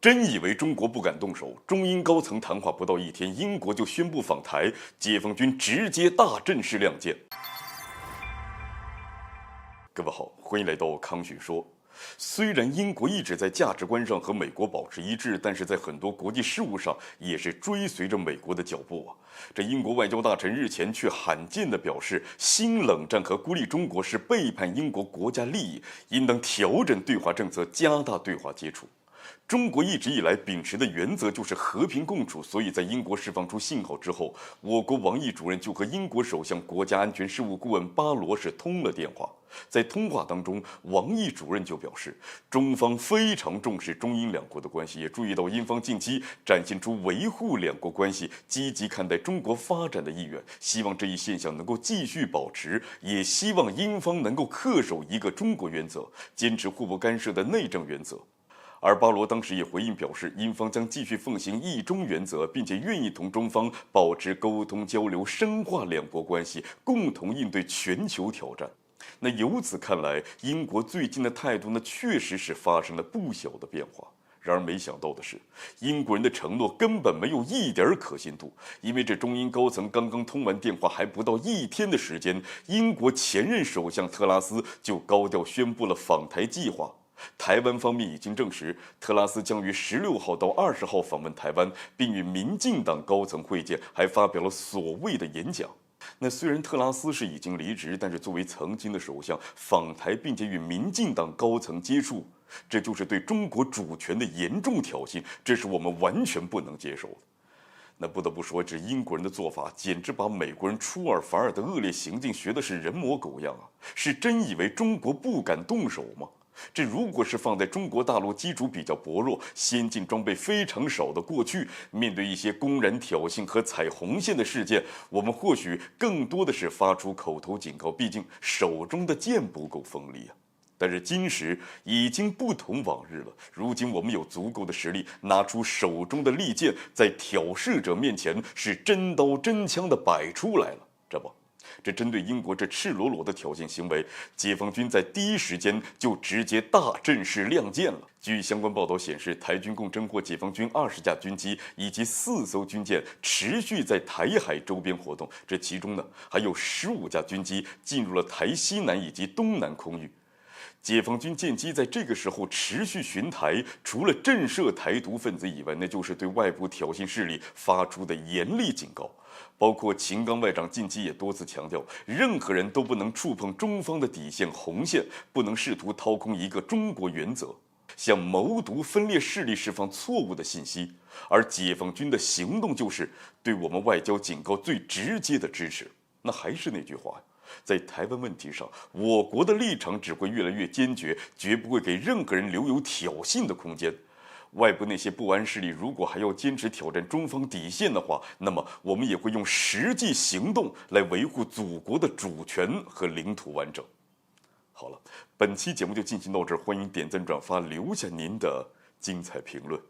真以为中国不敢动手？中英高层谈话不到1天，英国就宣布访台，解放军直接大阵势亮剑。各位好，欢迎来到康许说。虽然英国一直在价值观上和美国保持一致，但是在很多国际事务上也是追随着美国的脚步啊。这英国外交大臣日前却罕见地表示，新冷战和孤立中国是背叛英国国家利益，应当调整对华政策，加大对华接触。中国一直以来秉持的原则就是和平共处，所以在英国释放出信号之后，我国王毅主任就和英国首相国家安全事务顾问巴罗是通了电话。在通话当中，王毅主任就表示，中方非常重视中英两国的关系，也注意到英方近期展现出维护两国关系、积极看待中国发展的意愿，希望这一现象能够继续保持，也希望英方能够恪守一个中国原则，坚持互不干涉的内政原则。而巴罗当时也回应表示，英方将继续奉行一中原则，并且愿意同中方保持沟通交流，深化两国关系，共同应对全球挑战。那由此看来，英国最近的态度呢，确实是发生了不小的变化。然而没想到的是，英国人的承诺根本没有一点可信度，因为这中英高层刚刚通完电话还不到1天的时间，英国前任首相特拉斯就高调宣布了访台计划。台湾方面已经证实，特拉斯将于16号到20号访问台湾，并与民进党高层会见，还发表了所谓的演讲。那虽然特拉斯是已经离职，但是作为曾经的首相访台，并且与民进党高层接触，这就是对中国主权的严重挑衅，这是我们完全不能接受的。那不得不说，这英国人的做法简直把美国人出尔反尔的恶劣行径学的是人模狗样啊！是真以为中国不敢动手吗？这如果是放在中国大陆基础比较薄弱、先进装备非常少的过去，面对一些公然挑衅和踩红线的事件，我们或许更多的是发出口头警告，毕竟手中的剑不够锋利啊。但是今时已经不同往日了，如今我们有足够的实力，拿出手中的利剑，在挑事者面前是真刀真枪的摆出来了。这针对英国这赤裸裸的挑衅行为，解放军在第一时间就直接大阵势亮剑了。据相关报道显示，台军共侦获解放军20架军机以及4艘军舰持续在台海周边活动，这其中呢还有15架军机进入了台西南以及东南空域。解放军舰机在这个时候持续巡台，除了震慑台独分子以外，那就是对外部挑衅势力发出的严厉警告。包括秦刚外长近期也多次强调，任何人都不能触碰中方的底线红线，不能试图掏空一个中国原则，向谋独分裂势力释放错误的信息。而解放军的行动就是对我们外交警告最直接的支持。那还是那句话，在台湾问题上，我国的立场只会越来越坚决，绝不会给任何人留有挑衅的空间。外部那些不安势力如果还要坚持挑战中方底线的话，那么我们也会用实际行动来维护祖国的主权和领土完整。好了，本期节目就进行到这儿，欢迎点赞转发，留下您的精彩评论。